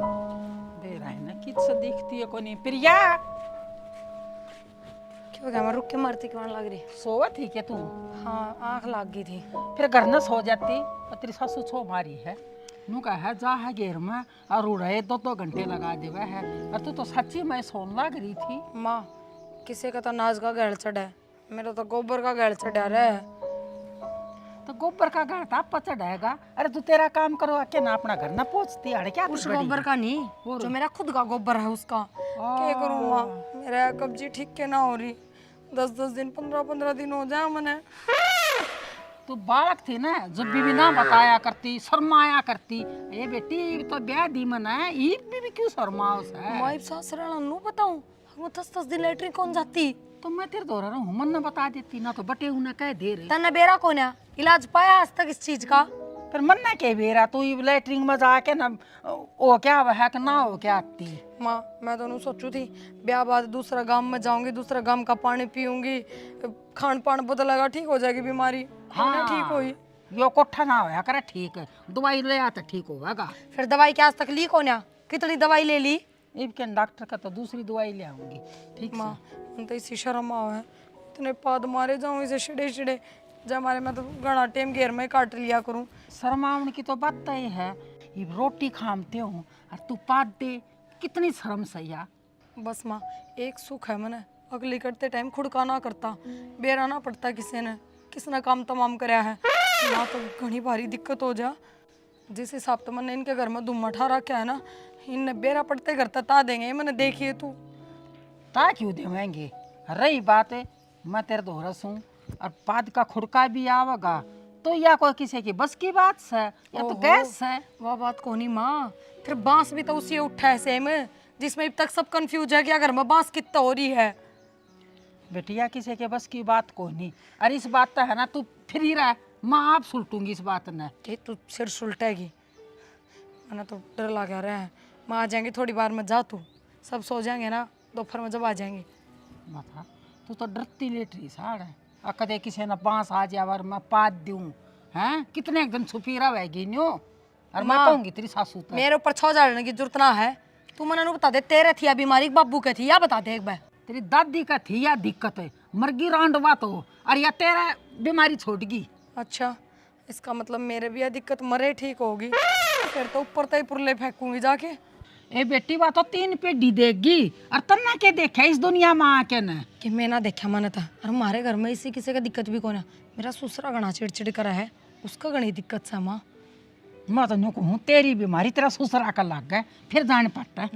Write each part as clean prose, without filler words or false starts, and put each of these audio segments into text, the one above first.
बेरा है ना किस दिखती है कोनी प्रिया क्यों क्या मैं रुक के मरती क्यों लग रही। सोवा थी क्या तू? हाँ आँख लग गई थी। फिर घर न सो जाती और तेरी सासू छो मारी है नू कहा है जा है घेर में और उड़े 2-2 घंटे लगा देवा है और तू तो सच्ची में सोन लग रही थी। माँ किसी का तो नाज का गैल चढ़ा है, मेरा तो गोबर का गैल चढ़ा रहा है। तो गोबर का घर था चढ़ाएगा। अरे तू तेरा काम करो आके ना अपना घर ना पहुंचती अरे क्या उस गोबर का नहीं, जो मेरा खुद का गोबर है उसका। क्या करूँ माँ, मेरा कब्जी ठीक के ना हो रही। 10-10 दिन 15-15 दिन हो जाए मैंने। तू बालक थी ना जब भी ना बताया करती शर्माया करती। ये बेटी तो ब्याह दी मन है ईद भी क्यों शर्माओ है? माँ सासरा नू बताऊं वो 10-10 दिन लेटरिन कौन जाती। तो मैं तेरे दोहरा रहा हूँ मन न बता देती ना तो बटे उन्हें कह दे रहे तन्ने बेरा कौन है इलाज पाया आज तक इस चीज का। पर मन ना के बेरा तू लेटरिंग में जाके ना ओ क्या है कि ना हो क्या आती। माँ मैं तो सोचू थी ब्याह बाद दूसरा गांव में जाऊंगी, दूसरा गांव का पानी पीऊंगी, खान पान बदलेगा, ठीक हो जाएगी बीमारी। हाँ ठीक हुई यो कोठा ना होया करे ठीक है दवाई ले आता ठीक होगा। फिर दवाई क्या आज तक ली कौन है, कितनी दवाई ले ली। इनके डॉक्टर का तो दूसरी दवाई ले आऊंगी ठीक माँ तो इसी शर्म आओ है इतने पाद मारे जाऊँ इसे छिड़े छिड़े जब हमारे मैं तो घना टेम घेर में काट लिया करूँ। शर्माउन की तो बात तय है ये रोटी खामते हो और तू पाद दे कितनी शर्म सैया। बस माँ एक सुख है मैंने अगली करते टाइम खुड़का ना करता, बेरा ना पड़ता किसने काम तमाम कराया है। माँ तो घनी भारी दिक्कत हो जा। जिस हिसाब तो मैंने इनके घर में धुम्मा ठा रखा है ना, इनने बेरा पड़ते घर ता देंगे मैंने देखिए तू। ता क्यों देवेंगे? रही बात है मैं तेरे दोहरस हूँ और पाद का खुड़का भी आवेगा तो या कोई किसी की बस की बात है या तो गैस है। वह बात को नहीं माँ, फिर बांस भी तो उसी उठा है सेम जिसमें अब तक सब कंफ्यूज है कि अगर मैं बांस कितना हो रही है। बेटिया किसी के बस की बात को नहीं। अरे इस बात तो है ना तू फिर ही रहा माँ आप सुलटूंगी इस बात ने। तू सिर सुलटेगी मैंने तो डर लगा रहा है। माँ आ जाएंगे थोड़ी बार में, जा तू सब सो जाएंगे ना दोपहर में जब आ जाएंगे। माथा तू तो डरती लेट रही साड़ है कदे किसी ने बांस आ जाए मैं पाद दूं हैं कितने दिन छुपी रहेगी न्यो और मैं कहूंगी तेरी सासू तो मेरे ऊपर छो जाने की जरूरत ना है। तू मना बता दे तेरे थी या बीमारी बाबू के थी या बता दे एक बार। तेरी दादी का थी या दिक्कत है मरगी रांडवा तो और या तेरा बीमारी छोड़गी। अच्छा इसका मतलब मेरे भी यह दिक्कत मरे ठीक होगी फिर तो ऊपर तय पुरले फेंकूंगी जाके। ए बेटी बात तो 3 पेडी देगी और तन्ना के देखे इस दुनिया में आके न कि मैं ना देखा मैंने था और हमारे घर में इसी किसी का दिक्कत भी कौन है। मेरा ससुरा घना चिड़चिड़ करा है उसका घनी दिक्कत से माँ। मैं तो कहूँ तेरी बीमारी तेरा ससुरा का लग गए फिर जान पड़ता है।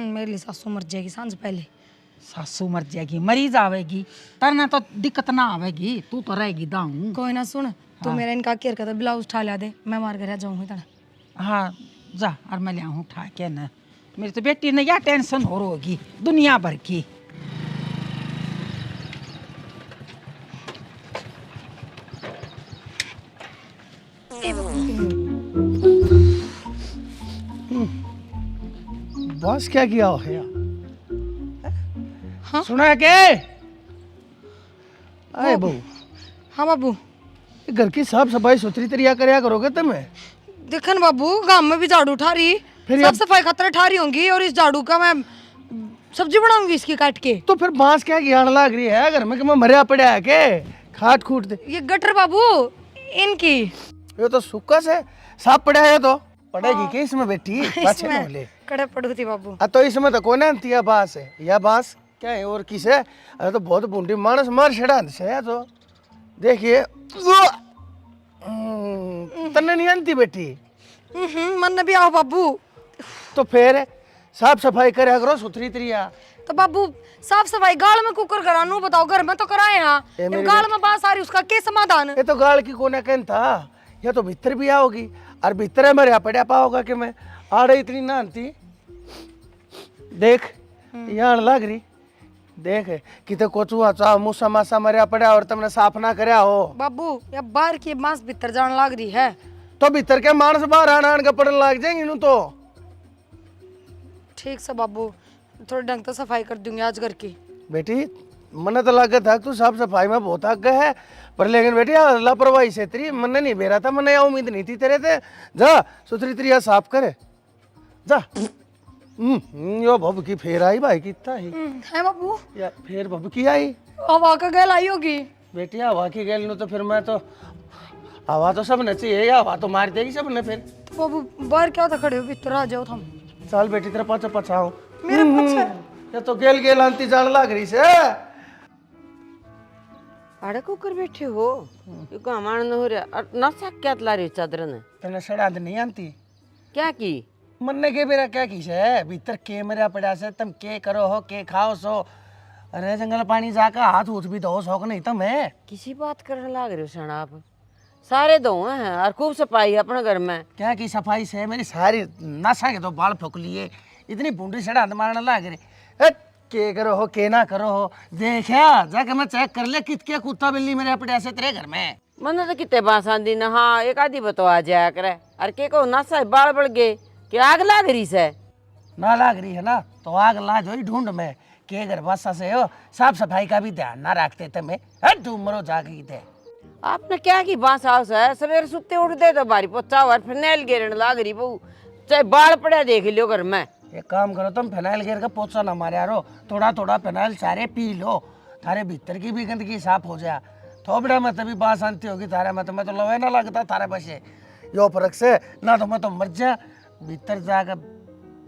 मेरे लिए सासू मर जाएगी सांझ पहले। सासू मर जाएगी मरीज आवेगी तरना तो दिक्कत ना आवेगी तू तो रहेगी दाऊ। कोई ना सुन तू मेरा इनका केयर कर ब्लाउज उठा लिया दे मैं मार घर जाऊंगी तना। हाँ जा और मैं ले आऊँ उठा के न मेरी तो बेटी ने या टेंशन हो होगी दुनिया भर की। बस क्या किया हो गया? हाँ? सुना है के? अरे बहू हाँ बाबू घर की साफ सफाई सुथरी तरिया करया करोगे तुम्हें? देखन बाबू गांव में भी झाड़ू उठा रही फिर साफ सफाई खतरे ठा रही होंगी और इस झाड़ू का मैं सब्जी बनाऊंगी इसकी काट के। तो फिर बांस क्या ज्ञान लाग रही है घर में कि मैं मरिया पड़ा है के खाट खूट दे। ये गटर बाबू इनकी ये तो सुक्का से साफ पड़ा है तो पड़ेगी कि इसमें बेटी पाछे न ले। कड़े पड़ू थी बाबू। तो इसमें तो कौन है यह बांस है या बांस क्या है और किस है? अरे तो बहुत बूंदी मानस मार छड़ा से तो देखिए तन्ने नहीं आती बेटी। मन भी आओ बाबू। तो फिर साफ सफाई करे करो सुथरी तरिया। तो बाबू साफ सफाई गाल में कुकर करानू बताओ घर में तो कराए हाँ गाल में बात सारी उसका क्या समाधान। ये तो गाल की कोने कहन था या तो भीतर भी आओगी और भीतर मेरे पड़ा पाओगा कि मैं आड़े इतनी नानती देख यहाँ लग रही देख किते कोचुआ चा मूसा मासा मरिया पड़ा और तुमने साफ ना करया हो। बाबू या बाहर की मांस भीतर जान लग रही है तो भीतर के मानस बाहर आन के पड़न लग जाएंगे नु तो। ठीक से बाबू थोड़ी ढंग से सफाई कर दूंगी आज घर की। बेटी मने तो लगा था तू साफ सफाई में बहुत आगे है पर लेकिन बेटी लापरवाही से तेरी मन नहीं बेरा था मने उम्मीद नहीं थी तेरे से। जा सुथरी तरिया साफ करे जा यो भब की फेर आई भाई कितना ही है बाबू या फिर भब की आई हवा का गैल आई होगी। बेटी हवा की गेल नु तो फिर मैं तो हवा तो सब न चाहिए हवा तो मार देगी सब ने फिर तो बाबू बाहर क्या था खड़े हो, भीतर आ जाओ थम। चल बेटी तेरा पाछा पछाओ मेरे पीछे ये तो गेल गेल आंती जान लाग रही से अड़क होकर बैठे हो ये को हमारा न हो रहा और नशा क्या तला रही चादर ने तने सड़ा नहीं आंती क्या की मन्ने के बेरा क्या की है भीतर कैमरा पड़ा से तुम के करो हो के खाओ सो अरे जंगल पानी जाकर हाथ उठ भी दो शौक नहीं तो मैं किसी बात करने लाग रहे हो सन आप सारे दो हैं और खूब सफाई है अपने घर में क्या की सफाई से मेरी सारी नशा के तो बाल फूक लिए इतनी बूंदी सड़ा मारने लाग रही के करो हो के ना करो हो देखा जाके मैं चेक कर ले कितने कुत्ता बिल्ली मेरे अपने ऐसे तेरे घर में मन तो कितने बास आंदी ना हाँ एक आधी बतवा जाया करे और के को नशा बाल बढ़ गए कि आग लाग रही से ना लाग रही है ना तो आग ला जो ही ढूंढ में के घर बसा से हो साफ सफाई का भी ध्यान ना रखते थे मैं तुम मरो जाके थे आपने क्या की बांस हाउस है सवेरे सुते उठते तो बारी पोचा और फिनाइल गिरने लाग रही बहू चाहे बाल पड़ा देख लियो घर में एक काम करो तुम फिनाइल गिर का पोछा ना मारे यारो थोड़ा थोड़ा फिनाइल सारे पी लो थारे भीतर की भी गंदगी साफ हो जाए थोबड़ा में तभी बात शांति होगी थारे में तो मैं तो लवे ना लगता थारे बसे यो फर्क से ना तो मैं तो मर जा भीतर जाकर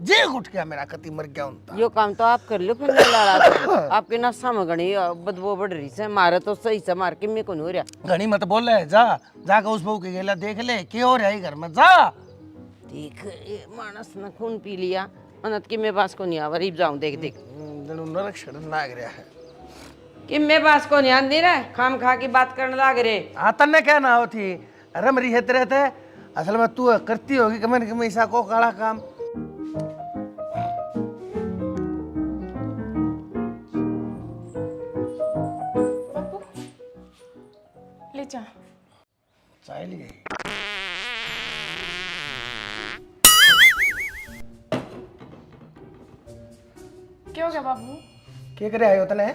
जे उठ गया मेरा कति मर गया उनका यो काम तो आप कर लो फिनाइल वाला आपके नशा में घनी बदबू बढ़ रही से मारे तो सही से मार के मेरे को नहीं हो रहा घनी मत बोल रहे जा जाकर उस बहू के गेला देख ले क्या हो रहा है घर में जा देख ये मानस ने खून पी लिया अनत की मेरे पास को नहीं आवा रीब जाऊं देख देख नरक शरण लाग रहा है कि मेरे पास को नहीं आंदी रहा खाम खा की बात करने लाग रहे आतन ने क्या ना होती रम रही है रहते असल में तू करती होगी कमें कमें ऐसा को काला काम ले जा चाय ली गई क्या हो गया बाबू? क्या करे आयो तने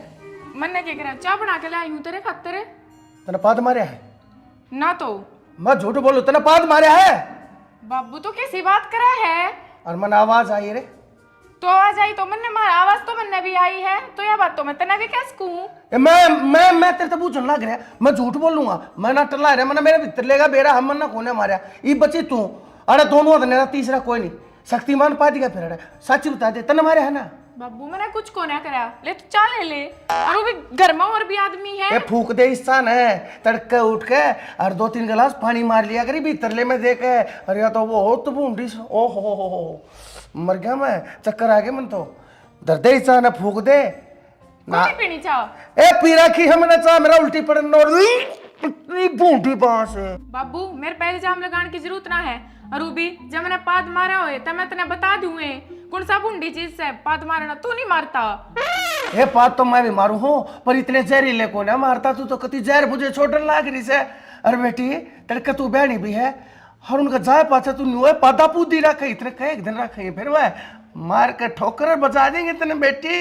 मन्ने क्या करा? चाय बना के लाई हूँ तेरे खातिर। तने पाद मारे है ना तो मैं झूठ बोलू तने पाद मारे है बाबू तो कैसी बात करा है? और मन आवाज आई रे तो आवाज आई तो मन्ने मार आवाज तो मन्ने भी आई है तो यह बात तो मैं तने भी कैसे कहूँ? मैं तेरे से पूछने लग रहा मैं झूठ बोलूंगा मैं ना टल्ला रहा मैंने मेरे भीतर लेगा बेरा हम मन ना कोने मारा ये बची तू अरे दोनों मेरा तीसरा कोई नहीं शक्तिमान पा दिया फिर सच बता दे तने मारे है ना बाबू मैंने कुछ को ना करा ले तू चाय ले ले और वो भी घर में और भी आदमी है। ये फूक दे इंसान है तड़के उठ के और 2-3 गिलास पानी मार लिया करी भीतर ले में दे के अरे या तो वो हो तो बूंदी ओ हो मर गया मैं चक्कर आ गया मन तो दर्द इंसान है फूक दे ना पीनी चाह ए पी रखी है मैंने चाह मेरा उल्टी पड़न और इतनी बूंदी बांस है बाबू मेरे पे इल्जाम लगाने की जरूरत ना है और वो भी जब मैंने पाद मारा हुए तब मैं तने बता दूंगे कौन सा बुंडी चीज से पाद मारना तू नहीं मारता। ये पाद तो मैं भी मारू हूँ पर इतने जहरीले को ना मारता तू तो कति जहर मुझे छोड़ने लाग रही से अरे बेटी तड़के तू बहनी भी है और उनका जाए पाचा तू न्यू है पादा पूदी रखे इतने कहे एक दिन रखे फिर वह मार के ठोकर बजा देंगे तेने बेटी।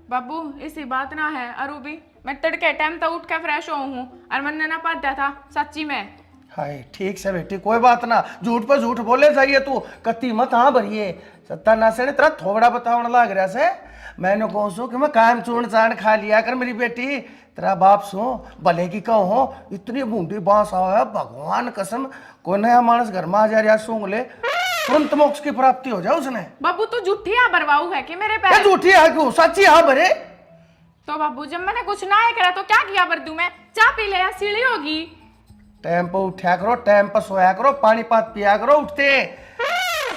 बाबू ऐसी बात ना है और वो भी मैं तड़के टाइम तक उठ के फ्रेश हूँ और मैंने ना पाद दिया था सच्ची में। हाय ठीक से बेटी कोई बात ना झूठ पर झूठ बोले जाइए तू कत्ती मत हाँ भरिए सत्ता ना से तेरा थोड़ा बतावन लाग रहा से मैंने कहो सो कि मैं कायम चूर्ण चाण खा लिया कर मेरी बेटी तेरा बाप सो भले की कहो हो इतनी बूंदी बांस आओ है भगवान कसम कोई नया मानस घर में आ जा रहा सूंघ ले तुरंत मोक्ष की प्राप्ति हो जाए उसने। बाबू तू झूठी आ बरवाऊ है कि मेरे पे झूठी है क्यों सच्ची हाँ भरे तो बाबू जब मैंने कुछ ना करा तो क्या किया बरदू में चाय पी ले या सीढ़ी होगी। टाइम पर उठा करो टाइम पर सोया करो पानी पात पिया करो उठते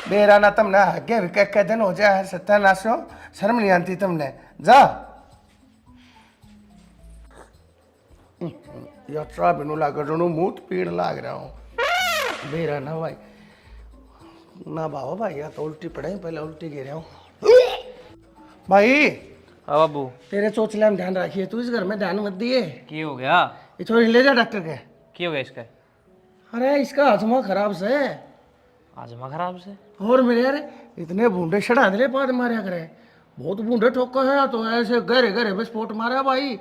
बेरा ना तुमने आगे भी कह दिन हो जाए सत्यानाश हो शर्म नहीं आती तुमने जा यात्रा बिनु लाग मुंह पीड़ लाग रहा हूँ बेरा ना भाई ना बाबा भाई या तो उल्टी पड़े पहले उल्टी गिर हूँ भाई। हाँ बाबू तेरे चोचले में ध्यान रखिए तू इस घर में ध्यान मत दिए की हो गया ये थोड़ी ले जा डॉक्टर के की हो गया इसका अरे इसका हजमा खराब से आजमा खराब से और मेरे यार इतने बूंदे चढ़ा दे पाद मारा करे बहुत बूंदे ठोका है तो ऐसे गहरे गहरे विस्फोट मारा भाई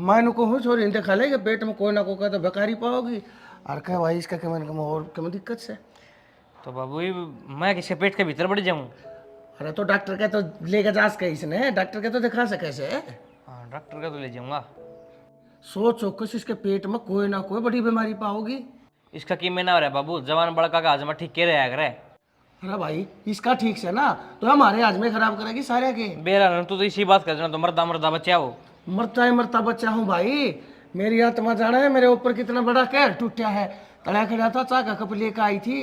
मैं कहूँ छोरी इनते खा लेंगे पेट में कोई ना कोई तो बेकारी पाओगी और कह भाई इसका क्या मैंने और क्या दिक्कत से तो बाबू ये मैं किसके पेट के भीतर बढ़ जाऊँ अरे तो डॉक्टर के तो लेके जा सके इसने, डॉक्टर के तो दिखा सके से। हाँ डॉक्टर का तो ले जाऊंगा। सोचो कुछ इसके पेट में कोई ना कोई बड़ी बीमारी पाओगी। इसका की में ना हो रहा है बाबू, जवान बड़का का आजमा ठीक के रहा करे। अरे भाई इसका ठीक से ना तो हमारे आजमे खराब करेगी सारे के। बेरा तू तो इसी बात कर तो मरदा मरदा बच्चा हो। मरता बच्चा हूँ भाई। मेरी आत्मा जाना है मेरे ऊपर कितना बड़ा कहर टूटा है। तड़ा खड़ा था चाका कप लेकर आई थी,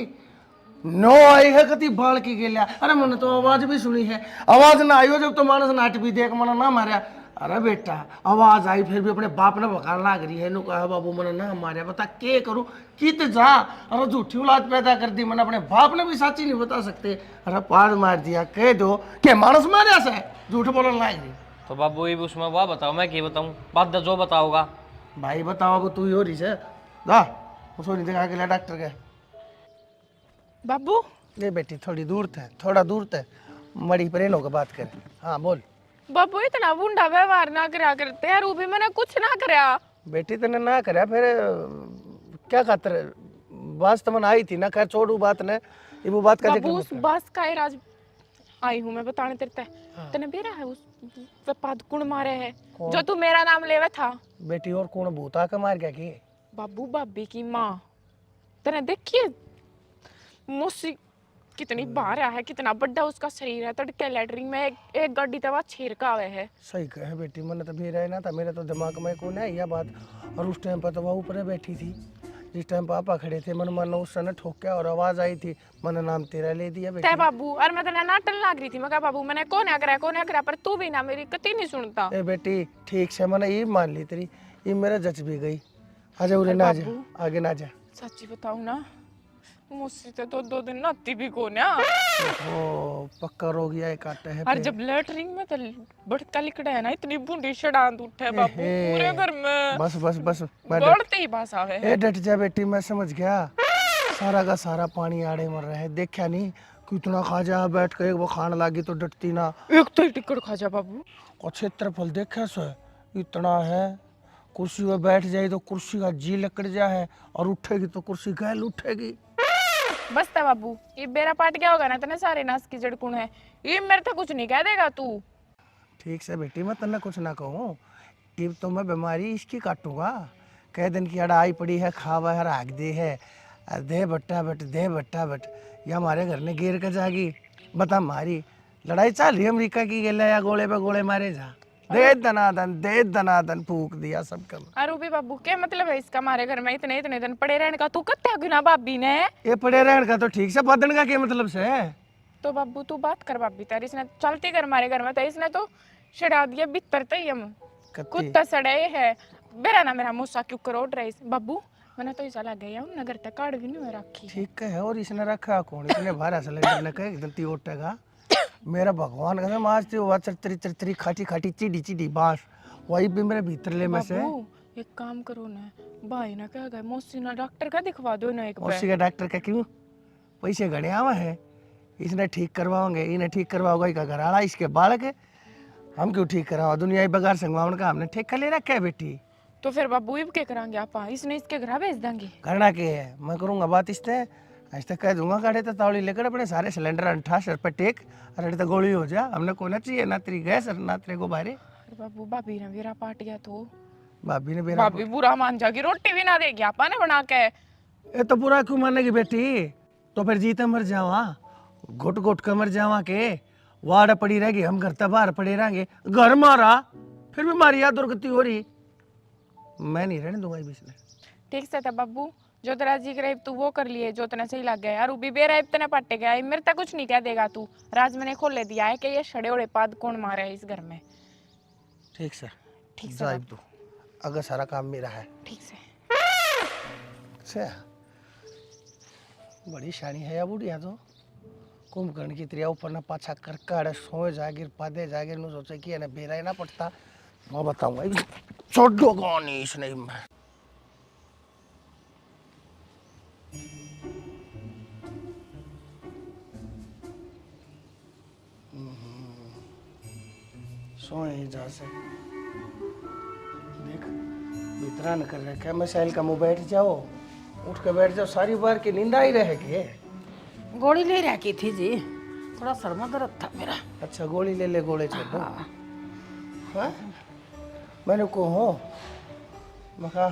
नो आई है कति बाल की गेलिया। अरे मैंने तो आवाज भी सुनी है, आवाज ना आई हो जब तो मानस नाट भी देख मना ना मारा। अरे बेटा आवाज आई फिर भी अपने बाप ने बकार लाग रही है। नु कहा बाबू मैंने ना मारा, बता के करूं कित जा। अरे झूठी औलाद पैदा कर दी मैंने, अपने बाप ने भी साची नहीं बता सकते। अरे पाद मार दिया, कह दो कि मानस मारा से झूठ बोलने लाग रही। तो बाबू ये भी उसमें वाह बताओ, मैं क्या बताऊं, बात जो बताओगा। भाई बताओ अब तू ही हो रही से दा उसको नहीं दिखा के लिया डॉक्टर के। बाबू ये बेटी थोड़ी दूर थे, थोड़ा दूर थे, मड़ी प्रेन होकर बात करे। हाँ बोल। बाबू इतना बुंडा व्यवहार ना करा करते यार, रूबी मैंने कुछ ना करा। बेटी तने ना करे फिर क्या खातर बात तमन आई थी ना। खैर छोड़ू बात ने, ये वो बात का बाबू उस जिक्र बस का राज आई हूँ मैं बताने तेरे तने बेरा है उस पाद कुण मारे है जो तू मेरा नाम लेवे था। बेटी और कौन भूता का मार गया की? बाबू भाभी की माँ तने देखिए मुसी कितनी बाहर है, कितना बड़ा उसका शरीर है। तड़के लैटरिंग में एक गाड़ी तवा छेर का आवे है। सही कहे बेटी, मैंने तो भी रहे ना था, मेरे तो दिमाग में कौन है यह बात। और उस टाइम पर तो वह ऊपर बैठी थी जिस टाइम पापा खड़े थे। मन मानो उस समय ठोक्या और आवाज आई थी, मैंने नाम तेरा ले दिया बेटी। ते बाबू और मैं तने नाटन लाग रही थी। मैं कहा बाबू मैंने कौन करा पर तू भी ना मेरी कती नहीं सुनता। ए बेटी ठीक से मैंने ये मान ली तेरी, ये मेरा जच भी गई। आजा उरे ना जा, आगे ना जा। सच्ची बताऊं ना मुझसे तो 2 दिन नहाती भी कौन है। ओ पक्का रोग ये काटा है। और जब लेटरिंग में तो बढ़ता लिकड़ा है ना, इतनी बूढ़ी शड़ांत उठे बाबू पूरे घर में। बस बस बस बढ़ते ही बस आवे है। ए डट जा बेटी, मैं समझ गया। सारा का सारा पानी आड़े मर रहा है, देखा नहीं कितना खा जा बैठ के। एक वो खान लागी तो डटती ना। एक तो ही टिकट खा जा बाबू। और क्षेत्रफल देखा सो इतना है, कुर्सी पे बैठ जाए तो कुर्सी का जी लकड़ जा है, और उठेगी तो कुर्सी गैल उठेगी। बस था बाबू, ये बेरा पाट गया होगा ना तने सारे नास की जड़कुण है। ये मेरे तो कुछ नहीं कह देगा तू। ठीक से बेटी, मैं तन्ने कुछ ना कहूँ। अब तो मैं बीमारी इसकी काटूंगा। कह दिन की अड़ाई पड़ी है, खावा है, राग दे है, दे बट्टा बट दे बट्टा बट। या हमारे घर ने घेर कर जागी। बता हमारी लड़ाई चल रही अमरीका की गेला या गोले पे गोले मारे जा। दे दनादन फूक दिया सब कम। अरे भी बाबू क्या मतलब है इसका हमारे घर में इतने इतने दिन पड़े रहने का? तू कत्ते गुना भाभी ने। ये पड़े रहने का तो ठीक से, बदन का क्या मतलब से? तो बाबू तू बात कर भाभी तारी, इसने चलती कर हमारे घर में तो इसने तो छड़ा दिया बितर तई हम कुत्ता सड़े है। बेरा ना मेरा मुस्सा क्यों करोड़ रही बाबू। मैंने तो ऐसा लग गया नगर तक कार्ड भी नहीं रखी। ठीक है, और इसने रखा कौन? इसने भारा सिलेंडर ने कहे एकदम ती उठेगा। मेरा भगवान कसम आज तो वो चरतरी खाटी खाटी चिड़ी चिड़ी बांस वही भी मेरे भीतर ले में से। एक काम करो ना भाई ना क्या गए मौसी ना डॉक्टर का दिखवा दो ना एक बार। मौसी का डॉक्टर का क्यों? पैसे गणे आवा है, इसने ठीक करवाओगे, इन्हें ठीक करवाओगा इसका घर आड़ा, इसके बालक है। हम क्यों ठीक कराओ? दुनिया ही बगार संगवावन का हमने ठेका ले रखा है बेटी। तो फिर बाबू इब क्या करांगे आप? इसने इसके घर भेज देंगे। करना के है, मैं करूंगा बात इससे। आज तक कह दूंगा गाड़ी तो तावड़ी लेकर अपने सारे सिलेंडर अंठा सर पे टेक, अरे तो गोली हो जा। हमने को ना चाहिए ना तेरी गैस ना तेरे को बारे। बाबू भाभी ने मेरा पाट गया तो भाभी ने मेरा भाभी बुरा मान जाएगी, रोटी भी ना देगी आपा ने बना के। ये तो पूरा क्यों मानेगी बेटी? तो फिर जीते मर जावा, घुट घुट कर मर जावा के वाड़ पड़ी रहेगी, हम घर तक बाहर पड़े रहेंगे। घर मारा फिर भी मारी याद दुर्गति हो रही। मैं नहीं रहने दूंगा बीच में। ठीक से था बाबू, जो तेरा जी करे तू वो कर लिए, जो तेने सही लग गया यार। भी बेरा इतने पट्टे गया मेरे तक कुछ नहीं कह देगा तू। राज मैंने खोले दिया है कि ये छड़े उड़े पाद कौन मारे है इस घर में। ठीक सर, ठीक से जाइब तू, अगर सारा काम मेरा है। ठीक से बड़ी शानी है या बुढ़िया तो कुंभकर्ण की त्रिया ऊपर ना पाछा कर कर सोए जागिर पादे जागिर नु सोचे कि ना बेरा ना पड़ता। मैं बताऊंगा छोड़ो कौन इसने। मैं सोए जा से देख बितरा न कर रखा। मैं सैल का मुँह बैठ जाओ, उठ के बैठ जाओ, सारी बार की नींद आई रहेगी। गोली ले रखी थी जी, थोड़ा सर में दर्द था मेरा। अच्छा गोली ले ले, गोले छोड़ दो। हाँ मैंने को हो मका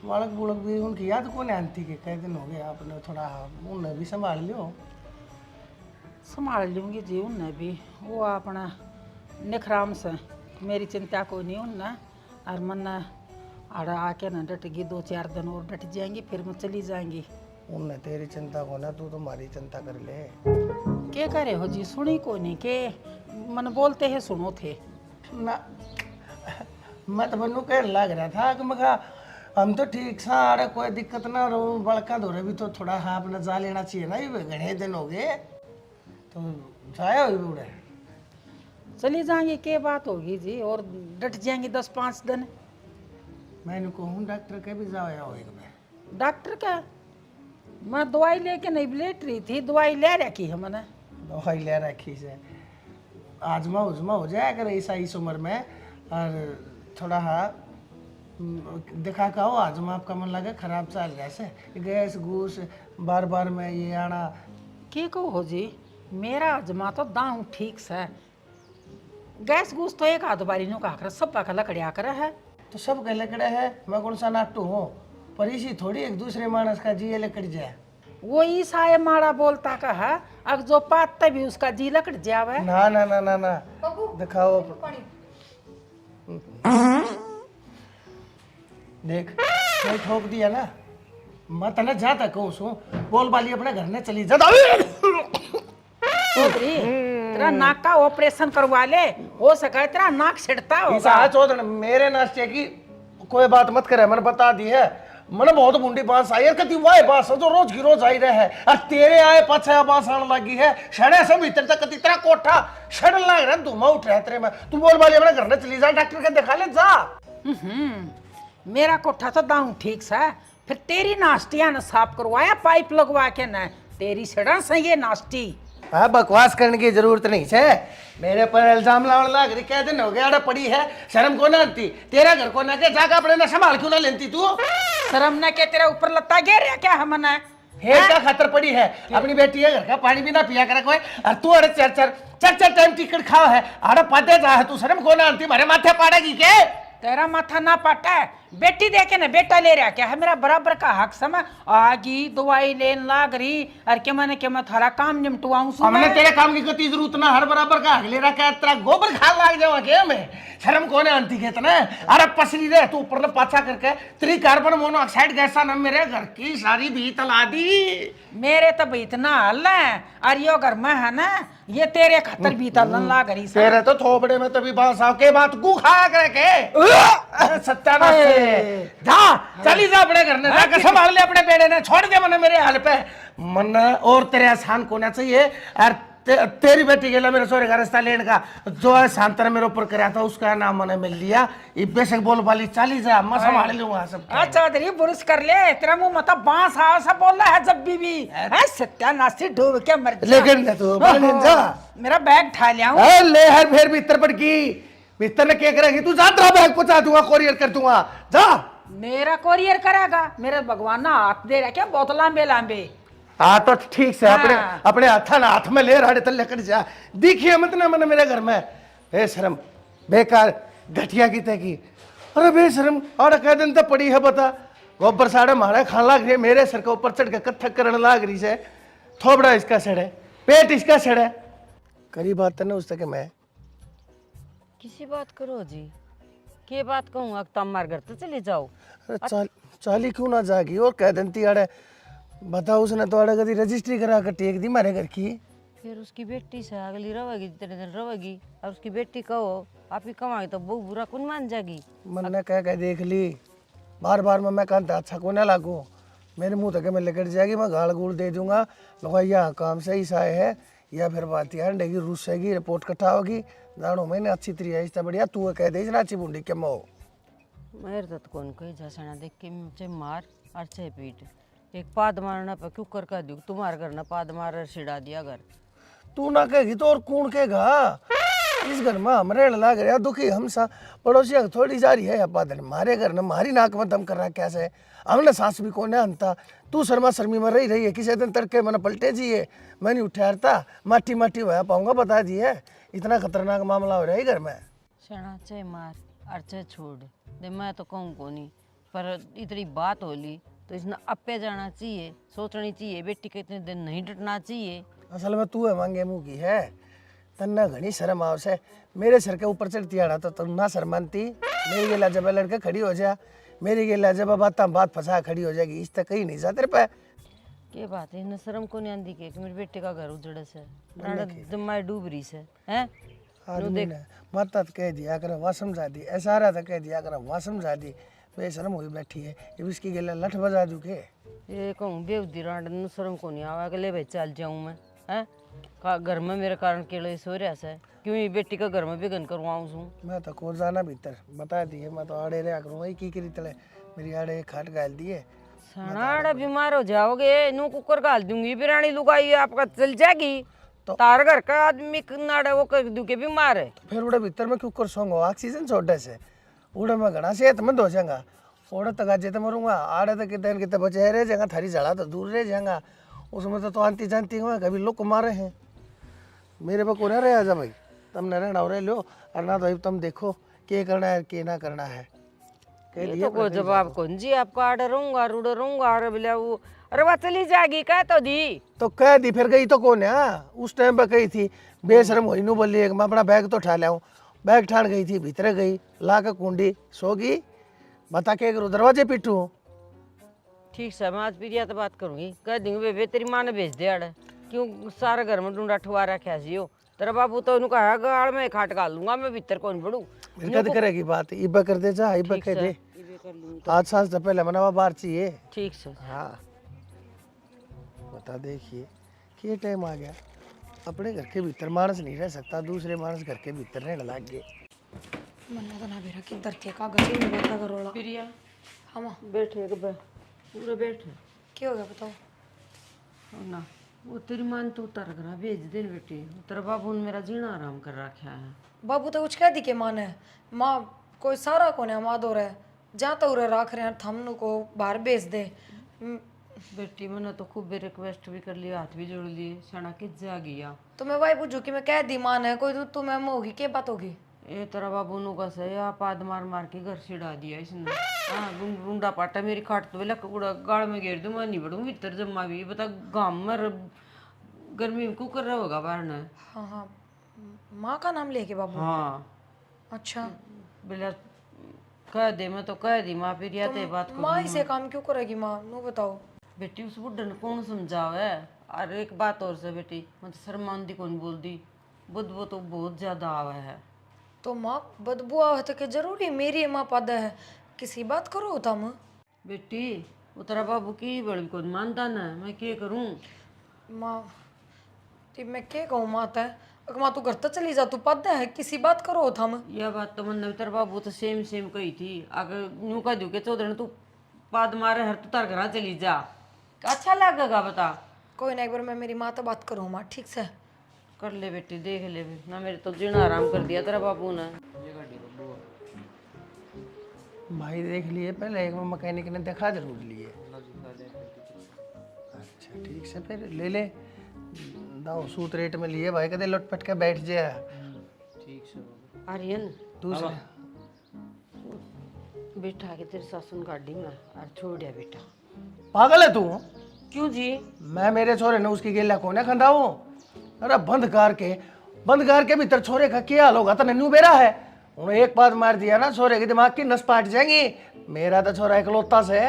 बालक बुलक भी उनकी याद कौन आती के कई दिन हो गए आपने थोड़ा उन्हें भी संभाल लियो। संभाल लूँगी जी उनने भी, वो अपना निखराम से मेरी चिंता कोई नहीं उनने। और मन आड़ा आके ना डटेगी, 2-4 दिन और डट जाएंगी, फिर मैं चली जाएंगी। उनने तेरी चिंता को ना, तू तुम्हारी चिंता कर ले। क्या करे हो जी, सुनी को नहीं के मन बोलते हैं सुनो थे ना मैं तो बन्नू कह लग रहा था कि मैं कहा हम तो ठीक सा अरे कोई दिक्कत ना रो, बड़का धोरे भी तो थोड़ा हाँ अपना जा लेना चाहिए ना, ये घने दिन हो गए तो जाया हुई बूढ़े। चली जाएंगी, क्या बात होगी जी, और डट जाएंगी 10-5 दिन। मैंने कहूँ डॉक्टर के भी जाया होगा। डॉक्टर का मैं दवाई लेके नहीं लेट रही थी, दवाई ले रखी है मैंने। दवाई ले रखी से आजमा उजमा हो जाए अगर ऐसा इस उम्र में, और थोड़ा हाँ दिखा का हो आजमा आपका मन लगे खराब चल रहा है, गैस घूस बार बार में ये आना। के को हो जी, मेरा अजमा तो दाऊं ठीक से, गैस घूस तो एक आध बारी नु का सब का लकड़िया कर है। तो सब के लकड़े है, मैं कौन सा नाटू हूँ, पर इसी थोड़ी एक दूसरे मानस का जी लकड़ जाए। वो ईसाए माड़ा बोलता का है, अब जो पाता भी उसका जी लकड़ जावे। ना ना ना ना ना दिखाओ देख मैं ठोक दिया ना, मैं तने जाता कहूँ सू बोल बाली अपने घर ने चली जा। चौधरी तेरा नाक का ऑपरेशन करवा ले, हो सके तेरा नाक छिड़ता होगा। चौधरी मेरे नाश्ते की कोई बात मत करे, मैंने बता दी है। मैंने बहुत बूढ़ी बात आई है, कति वाह बात जो रोज की रोज आई रहे है, और तेरे आए पाछे बात आने लगी है। शड़े से भीतर तक कति तेरा कोठा शड़ लग रहा है, धुआं उठ रहा है तेरे में। तू बोल वाली अपने घर में चली जा, डॉक्टर के दिखा ले जा। मेरा कोठा तो दाऊं ठीक सा, फिर तेरी नाश्तियां ने साफ करवाया पाइप लगवा के न, तेरी सड़ा से ये नाश्ती। हाँ बकवास करने की जरूरत नहीं है, मेरे पर इल्जाम लाने लग रही, क्या दिन हो गया अड़ा पड़ी है, शर्म को ना आती, तेरा घर को ना के जाकर अपने ना संभाल क्यों ना लेती तू। शर्म ना के तेरे ऊपर लत्ता गिर रहा क्या हमने हेर क्या खातर पड़ी है, अपनी बेटी है, घर का पानी भी ना पिया कर कोई, और तू अरे चार टाइम टिकट खाओ है, अरे पाते जा है तू, शर्म को ना आती, मारे माथे पाड़ेगी के। तेरा माथा ना पाटा है, बेटी देखे ना बेटा ले रहा क्या है, मेरा बराबर का हक समय आगी दवाई लेन लाग रही, और के मैं थारा काम निपटवाऊं। हमने तेरे काम की कोई जरूरत ना, हर बराबर का हक ले रहा क्या, तेरा गोबर खा लाग जाओ क्या मैं, शर्म कोने आंती के इतना। अरे पसरी रहे तू ऊपर पाछा करके, तेरी कार्बन मोनोऑक्साइड गैसा ना मेरे घर की सारी भी तला दी। मेरे तो भी इतना हल है, और यो घर में है ना, ये तेरे खतर भी तलन लाग रही। तेरे तो थोपड़े में तभी बांस आओ के बात गु खा करके सत्यानाश जा, चली जा अपने घर ने, जाकर संभाल ले अपने बेड़े ने, छोड़ दे मने मेरे हाल पे मन। और तेरे एहसान कोना चाहिए, और तेरी बेटी के लिए मेरे सोरे का रास्ता लेने का जो एहसान तेरे मेरे ऊपर कराया था, उसका नाम मैंने मिल लिया। ये बेशक बोल वाली चाली जा, मैं संभाल लूंगा सब। अच्छा चौधरी बुरुश कर ले, तेरा मुंह मतलब बांस आओ सब बोल रहा है जब भी है, सत्यानाशी डूब के मर जा। लेकिन तू जा, मेरा बैग ठा लिया ले हर फेर भीतर पड़ की, भीतर ने क्या करेगी तू, जा तेरा बैग पहुंचा दूंगा, कोरियर कर दूंगा जा। मेरा कोरियर करेगा, मेरे भगवान ना हाथ दे रहा क्या, बहुत लांबे लांबे। हाँ तो ठीक से अपने हाँ। अपने हाथ में ले रहा लेकर जा, दिखिए मत ना मैंने मेरे घर में बेशरम बेकार घटिया की तय की। अरे बेशरम और कह दिन तो पड़ी है बता, गोबर साड़े मारे खान लाग रही है, मेरे सर के ऊपर चढ़ के कत्थक करने लाग रही है, थोबड़ा इसका सड़े, पेट इसका सड़े, करी बात ना उस तक मैं किसी बात करो जी, के बात कहूँ तब मार घर तो चले जाओ। अरे चाली क्यों ना जागी, और कह देती अरे बताओ उसने तो अड़े कभी रजिस्ट्री करा कर टेक दी मारे घर की, फिर उसकी बेटी से अगली रहेगी जितने दिन रहेगी, और उसकी बेटी कहो आप ही कमाई तो बहु बुरा कौन मान जाएगी। मन ने कह देख ली, बार बार मैं कहता अच्छा को ना लागू, मेरे मुंह तक मैं लेकर जाएगी, मैं गाल गूल दे दूंगा, लगा काम सही सा है, या फिर बात यार डेगी रूसेगी, रिपोर्ट कटा होगी, जानो मैंने अच्छी तरीके इतना बढ़िया तू कह दे ना अच्छी बूढ़ी के मो मेरे तो कौन कोई झसना देख के चाहे मार और चाहे पीट, एक पाद मारना पे क्यों कर दूँ, तुम्हारे घर ना पाद मार छिड़ा दिया घर। तू ना कहेगी तो और कौन कहेगा, इस घर में हम रहने लग रहे दुखी हम सा पड़ोसिया थोड़ी जा रही है अपादन मारे घर ने मारी नाक में दम कर रहा कैसे हमने सांस भी कोने अंता तू शर्मा शर्मी में रही है किसी दिन तड़के मैंने पलटे जी है मैं नहीं उठारता माटी माटी हुआ पाऊंगा बता दी है इतना खतरनाक मामला हो रहा है घर में। शना चाहे मार और चाहे छोड़ दे मैं तो कहूँ को नहीं पर इतनी बात होली तो इसने अपे जाना चाहिए सोचनी चाहिए बेटी के इतने दिन नहीं डटना चाहिए। असल में तू है मांगे मुँह की है तन्ना घनी शर्म आवश्य मेरे सर के ऊपर चढ़ती आना तो तुम ना शर्मानती मेरी गेला जब लड़के खड़ी हो जा मेरी गेला जब बात फंसा खड़ी हो जाएगी इस तक कहीं नहीं जा तेरे पे के बात है इन्हें शर्म को नहीं आंदी के कि मेरे बेटे का घर उजड़े से दिमाग डूब रही से हैं आदमी ने माता तो कह दिया कर वहाँ समझा दी ऐसा रहा था कह दिया कर वहाँ समझा दी बेशरम हुई बैठी है ये इसकी गेला लठ बजा दू के ये कहूँ बेवदी रांड न शर्म को नहीं आवा के ले भाई चल जाऊँ मैं हैं का घर में मेरे कारण केले सो रहा से क्यों ये बेटी का घर में बिगन करवाऊँ हूँ मैं तो को जाना भीतर बता दिए मैं तो आड़े रहा करूँ वही की करी तले मेरी आड़े खाट गाल दिए सनाड़ा बीमार हो जाओगे नू कुकर गाल दूंगी बिरानी लुगाई आपका चल जाएगी तो तार घर का आदमी नाड़ा वो कर दू के बीमार है तो फिर उड़े भीतर में क्यों कर सोंगो ऑक्सीजन छोड़ने से उड़े में घना सेहतमंद हो जाएगा ओड़े तक आज तो मरूंगा आड़े तक कितने कितने बचे रह जाएगा थारी जड़ा तो दूर रह जाएगा उसमें तो आंती जानती हुआ कभी लोग मारे हैं मेरे पे को ना रहे आजा भाई तुम न रहना रह लो और ना तो तुम देखो क्या करना है क्या ना करना है ये तो कोई जवाब कौन जी आपको आड़े रहूंगा रूढ़े रहूंगा अरे बोले वो अरे वह चली जाएगी कह तो दी तो कह दी फिर गई तो कौन है उस टाइम पे कही थी बेशरम हुई नू बोली मैं अपना बैग तो उठा लाऊं बैग ठान गई थी भीतर गई ला के कुंडी सोगी बता के करूँ दरवाजे पिटू ठीक है मैं आज प्रिया तो बात करूंगी कह दूंगी बेबे तेरी माँ ने भेज दे अड़े क्यों सारे घर में ढूंढा ठुआ रखा सी हो तेरा बाबू तो उन्होंने कहा गाड़ में खाट गाल लूंगा मैं भीतर कौन बढ़ू कद करेगी बात इबा कर दे जा इबा कह दे आज सांस से पहले मनावा बाहर चाहिए ठीक से हाँ बता देखिए क्या टाइम आ गया अपने घर के भीतर मानस नहीं रह सकता दूसरे मानस घर के भीतर रहने लग गए मन्ना तो ना बेरा किधर थे का गली में बैठा करोला प्रिया हम बैठे पूरा बैठे क्या हो गया बताओ ना वो तेरी माँ ने तो उतार करा भेज दे बेटी तेरा बाबू ने मेरा जीना आराम कर रखा है बाबू तो कुछ कह दी के मान है माँ कोई सारा को ने माँ दो रहे जहाँ तो उरे रख रहे हैं थमनू को बाहर भेज दे बेटी मैंने तो खूब रिक्वेस्ट भी कर लिया हाथ भी जोड़ लिए सना किस जा गया तो मैं वही पूछू कि मैं कह दी मान है कोई तो तुम्हें होगी क्या बात होगी ये तेरा बाबू नु का सही आप पाद मार मार के घर छिड़ा दिया इसने हाँ रूंडा पाटा मेरी खाट तो लक उड़ा गाड़ में घेर दूं मैं नहीं बढ़ूँ भीतर जमा भी बता गाँव में गर्मी में कुकर रहा होगा बाहर ने हाँ हाँ माँ का नाम लेके बाबू हाँ अच्छा बिला कह दे मैं तो कह दी माँ फिर या ते बात को माँ इसे काम क्यों करेगी माँ नो बताओ बेटी उस बुढ़न को कौन समझावे और एक बात और से बेटी मैं तो शर्मांदी कौन बोल दी बदबू तो बहुत ज्यादा आवा है तो माँ बदबू आवे तो क्या जरूरी मेरी माँ पद है किसी बात करो तुम बेटी वो तेरा बाबू की बड़ी कौन मानता ना मैं क्या करूं माँ ती मैं क्या कहूँ माँ तय अगर माँ तू घर तो चली जा तू पद है किसी बात करो थम यह बात तो मन तेरा बाबू तो सेम सेम कही थी अगर यूं कह दू के चौधरी तू पाद मारे हर तू तार घर चली जा अच्छा लगेगा बता कोई ना एक बार मैं मेरी माँ तो बात करूँ माँ ठीक से कर ले बेटी देख ले ना मेरे तो जीना आराम कर दिया तेरा बाबू ने भाई देख लिए पहले एक मैकेनिक ने देखा जरूर लिए अच्छा ठीक से फिर ले ले दाओ सूत रेट में लिए भाई कदे लटपट के बैठ जाए आर्यन दूसरे बेटा के तेरे सासुन गाड़ी में और छोड़ दिया बेटा पागल है तू क्यों जी मैं मेरे छोरे ने उसकी गेला को ना खंदाऊ अरे बंद के भीतर छोरे का क्या हाल होगा तो नन्नू बेरा है उन्हें एक बात मार दिया ना छोरे के दिमाग की नस पाट जाएंगी मेरा तो छोरा इकलौता से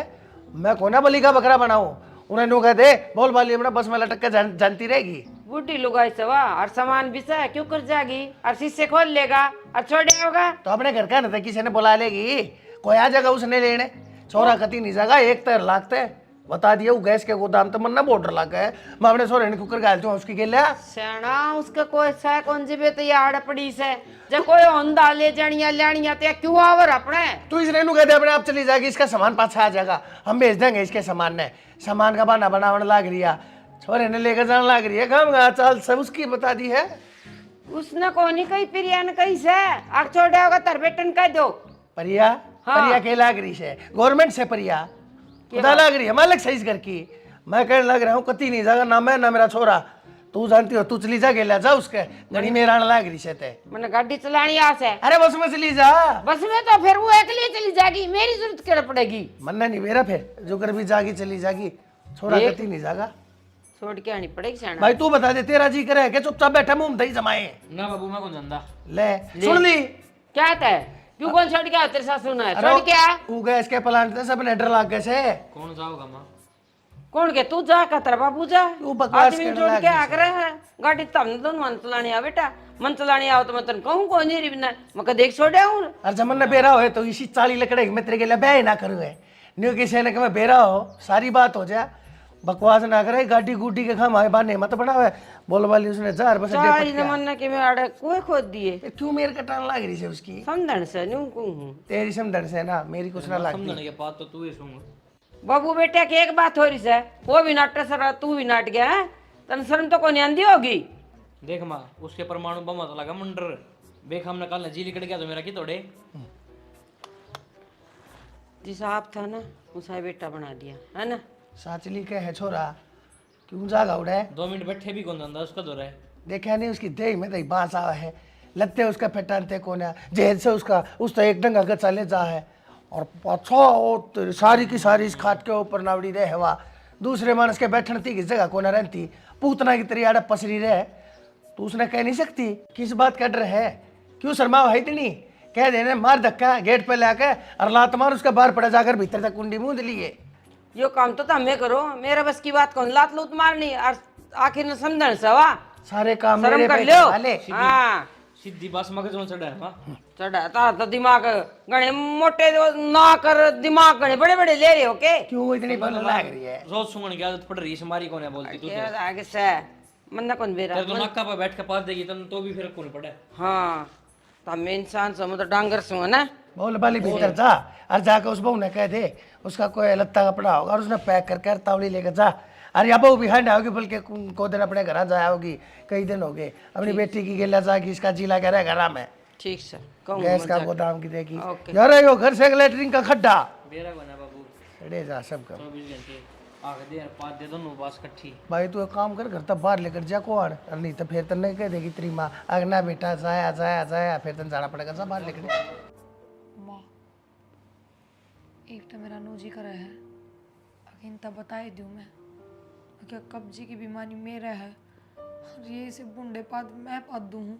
मैं कोना बलि का बकरा बनाऊं उन्हें नू कह दे बोल बाली अपना बस में लटक के जानती रहेगी बूढ़ी लुगाई सवा और सामान बिसा क्यों कर जाएगी और शीशे खोल लेगा और छोड़ होगा तो अपने घर का ना किसी ने बुला लेगी कोई आ जाएगा उसने लेने छोरा कती नहीं जाएगा एक तर लागते बता दिया वो गैस के गोदाम तो मन्ना बॉर्डर लगा है मैं अपने सोरे ने कुकर गालती हूँ उसकी गेला सना उसका कोई सा कौन सी बेत यार पड़ी से जब कोई होंदा ले जानिया लानिया तो क्यों आवर अपने तू इस रेनू कहते अपने आप चली जाएगी इसका सामान पाछा आ जाएगा हम भेज देंगे इसके सामान ने सामान का बहाना बनावन लाग रिया छोरे ने लेकर जाने लाग रही है काम चल सब उसकी बता दी है उसने कोनी कही प्रिया ने कही से आग छोड़े होगा तर बेटन कह दो। परिया परिया के लाग रही है गवर्नमेंट से परिया खुदा लाग रही है मालिक सही घर की। मैं कहने लग रहा हूँ कति नहीं जाएगा ना मैं ना मेरा छोरा। तू जानती हो तू चली जा गेला जा उसके घड़ी में राण लाग रही है। मैंने गाड़ी चलानी आस है। अरे बस में चली जा। बस में तो फिर वो अकेली चली जाएगी, मेरी जरूरत क्या पड़ेगी। मन्ना नहीं मेरा फिर जो कर भी जागी चली जागी छोरा कति नहीं जाएगा। छोड़ के आनी पड़ेगी शाना। भाई तू बता दे तेरा जी करे कि चुपचाप बैठा मुंह दही जमाए। ना बाबू मैं कौन जानता। ले सुन ली क्या था क्यों कौन छोड़ के आया तेरे साथ सुना है छोड़ के आ। तू गैस के प्लांट से सब नेटर लाग गए से। कौन जाओगा माँ? कौन के तू जा का तेरा बाबू जा। तू बकवास आदमी करने छोड़ लग के आ करे है गाड़ी तब न तो मन चलानी आ बेटा मन चलानी आओ तो मैं तन कहूं कौन नहीं बिना मैं देख छोड़े हूं। और जमन ने बेरा हो तो इसी चाली लकड़े मैं तेरे के लिए ब्याह ना करूँ है न्यू किसी ने मैं बेरा हो सारी बात हो जाए बकवास ना करे गाड़ी गुड्डी के खा हमारे बाने मत बना हुआ बोल वाली उसने 4 बस चारी ने मन के मैं आड़े कोई खोद दिए क्यों मेरे कटान लग रही है उसकी समझण से न्यू कहूं तेरी समझन से ना मेरी कुछ ना लगती। समझने के बाद तो तू ही सुन। बाबू बेटे की एक बात हो रही है वो भी नाट सर तू भी नाट गया है तन शर्म तो कोई आंधी होगी। देख माँ उसके परमाणु बम मत लगा मुंडर बेख हमने कल जी निकल गया तो मेरा की तोड़े। जिस आप था ना उसा बेटा बना दिया है ना। साचली के है छोरा क्यों जागा उड़े 2 मिनट बैठे भी कौन जानता उसका दौरा है। देखा नहीं उसकी देह में तो बांस आवा है लगते उसका फेटानते कौन है जेल से उसका उस तो एक डंगा का चले जा है और पाछा सारी की सारी इस खाट के ऊपर नावड़ी रहे हवा दूसरे मानस के बैठने की जगह को ना रहती पूतना की तरह आड़ा पसरी रहे तो उसने कह नहीं सकती किस बात का डर है क्यों शर्मा भाई इतनी कह देने मार धक्का गेट पे लाके और लात मार उसका बाहर पड़ा जाकर भीतर तक कुंडी मूंद लिए। यो काम तो हमें करो मेरा बस की बात कौन लात लूत मारनी और आखिर न समझण से वा सारे काम शर्म मेरे कर पे लो। वाले हाँ सीधी बस मगज में चढ़ा है माँ। चढ़ा तार तो दिमाग गणे मोटे ना कर दिमाग गणे बड़े बड़े ले रहे हो के क्यों इतनी बल लग रही है रोज सुंगने की आदत पड़ रही है हमारी कौन है बोलती तू तो। आगे से मन ना कौन बेरा तेरे तो नक्का पर बैठ के पास देगी तन तो भी फिर कौन पड़ा है। हाँ तो मैं इंसान समझ तो डांगर सु ना बोल बाली भीतर जा और जाकर उस बहू ने कह दे उसका कोई लत्ता कपड़ा होगा और उसने पैक करके तावड़ी लेकर जा अरे अब वो बिहाइंड आओगी बल्कि को दिन अपने घर जाया होगी कई दिन हो गए अपनी बेटी की गिला जाएगी इसका जिला कह रहा है घर में ठीक सर कहूँ गैस का गोदाम की देगी ओके। यार यो घर से एक लेटरिन का खड्डा बेरा बना बाबू अरे जा सब कर 24 घंटे आगे दे यार 5 दे दोनों बस इकट्ठी। भाई तू एक काम कर घर तक बाहर लेकर जा कोड़ और नहीं तो फिर तन्ने कह देगी तेरी माँ अगना बेटा जाया जाया जाया फिर तन जाना पड़ेगा जा बाहर लेकर माँ एक तो मेरा नोजी करा है अगिन तब बता ही दूँ मैं क्या कब्जी की बीमारी मेरा है और ये इसे बुंडे पाद मैं पाद दूँ हूँ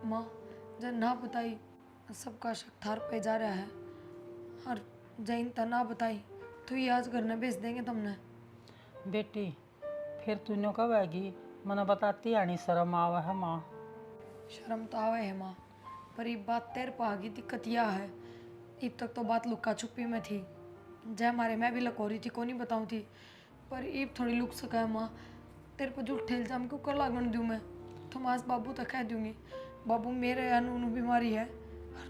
माँ जब ना बताई सबका शक थार पे जा रहा है और जैन ता ना बताई तो ये आज घर न भेज देंगे तुमने। बेटी फिर तूने कब आएगी मना बताती आनी शर्म आवा है माँ। शर्म तो आवे है माँ पर ये बात तेर पागी दिक्कत यह है अब तक तो बात लुक्का छुपी में थी जय मारे मैं भी लको रही थी को नहीं बताऊँ थी पर ईब थोड़ी लुक सका है माँ तेरे पर झूठ ठेल जाम क्यों कर लागन दूँ मैं तो मास बाबू तक कह दूँगी बाबू मेरे या नूनू बीमारी है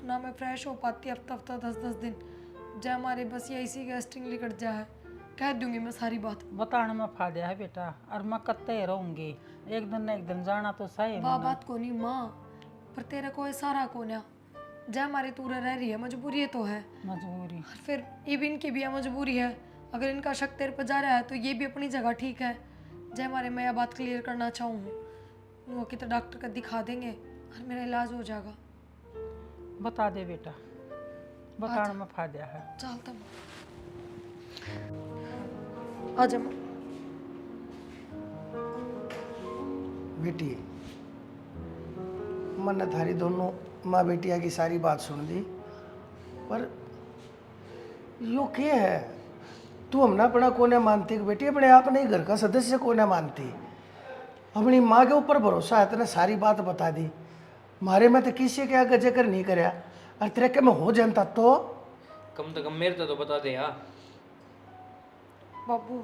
ना मैं फ्रेश हो पाती हफ्ता 10 दिन जय हमारे बस ये इसी गैस्ट्रिंग लिकट जा है कह दूँगी मैं सारी बात बताने में फायदा है बेटा और मैं कत्ते रहूँगी एक दिन न एक दिन जाना तो सही वाह बात को नहीं माँ पर तेरा कोई सारा को ना जय हमारे तूरा रह रही है मजबूरी तो है मजबूरी। और फिर ये भी इनकी भी मजबूरी है अगर इनका शक तेरे पर जा रहा है तो ये भी अपनी जगह ठीक है जय हमारे मैं यह बात क्लियर करना चाहूँ वो कि तो डॉक्टर का दिखा देंगे और मेरा इलाज हो जाएगा। बता दे बेटा बताने में फायदा है। चल तब आ जा माँ। बेटी मन थारी दोनों माँ बेटिया की सारी बात सुन ली पर यो क्या है तू हमना अपना कोने मानती कि बेटी अपने आप नहीं घर का सदस्य कोने मानती अपनी माँ के ऊपर भरोसा है तेने सारी बात बता दी मारे में तो किसी के आगे जिक्र नहीं करया और तेरे के में हो जानता तो कम से कम मेरे तो बता दे यार। बाबू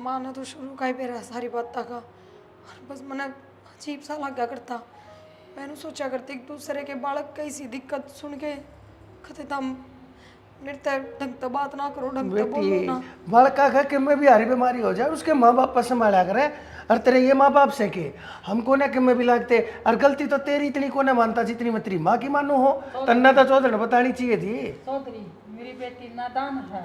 माँ ने तो शुरू का ही मेरा सारी बात का और बस मैंने अजीब सा लगा करता मैंने सोचा करती एक दूसरे के बालक कैसी दिक्कत सुन के खते तम मेरे ढंग तो बात ना करो ढंग तो बोलो बेटी ना। बालका का कि में भी हारी बीमारी हो जाए उसके माँ बाप पर संभाला करे और तेरे ये माँ बाप से के हमको ना कि मैं भी लागते, और गलती तो तेरी इतनी को ना मानता जितनी मैं तेरी माँ की मानू हो। तन्ना तो चौधरी बतानी चाहिए थी। चौधरी मेरी बेटी नादान है,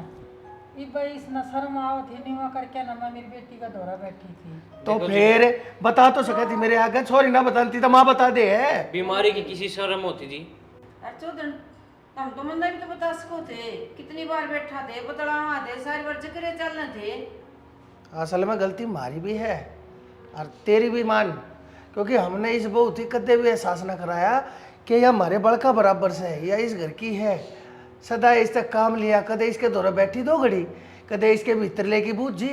इसने शर्म आओ थी नहीं हुआ करके ना मैं मेरी बेटी का दौरा बैठी थी। तो फिर बता तो सके थी मेरे आगे, छोरी ना बताती तो माँ बता दे है। बीमारी की किसी शर्म होती थी। अरे चौधरी हम तो मंदा भी तो बता सको थे, कितनी बार बैठा थे बतलावा थे, सारी बार जकरे चलना थे। असल में गलती हमारी भी है और तेरी भी मान, क्योंकि हमने इस बहुत ही कदे भी एहसास न कराया कि यह हमारे बड़का बराबर से है या इस घर की है। सदा इस तक काम लिया, कदे इसके दौरे बैठी 2 घड़ी, कदे इसके भीतर लेके बूझी,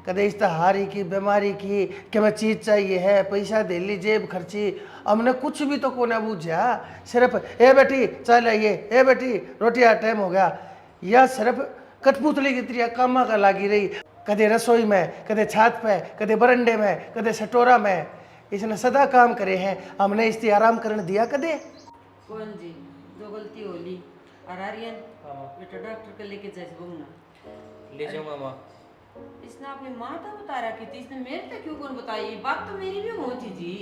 कदे इस हारी की बीमारी की कि मैं चीज़ चाहिए है, पैसा दे ली जेब खर्ची। हमने कुछ भी तो को ना बूझा, सिर्फ ए बेटी चल आइए, ए बेटी रोटी का टाइम हो गया, या सिर्फ कठपुतली की तरह कामा का लागी रही। कदे रसोई में, कदे छत पे, कदे बरंडे में, कदे सटोरा में, इसने सदा काम करे हैं। हमने इसकी आराम करने दिया कदे? कौन जी जो गलती होली। और आर्यन बेटा डॉक्टर को लेके जाए बहू ले जाओ मामा। इसने अपनी माँ तो बता रखी थी, इसने मेरे तक क्यों कौन बताई? बात तो मेरी भी होती जी।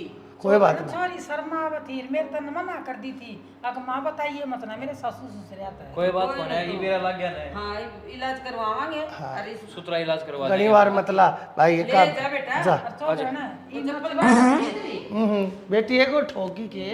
कोई बात नहीं। छोरी शर्मा थी, मेरे तन मना कर दी थी, अगर माँ बताइए मत ना, मेरे सासू ससुर आता है। कोई बात नहीं है, ये मेरा लग गया ना। हाँ इलाज करवावांगे। अरे सुतरा इलाज करवा घनी बार मतला भाई ये ले काम जा बेटा। जा। चौधरी ना चप्पल बाहर रखी है तेरी। बेटी एक ठोकी के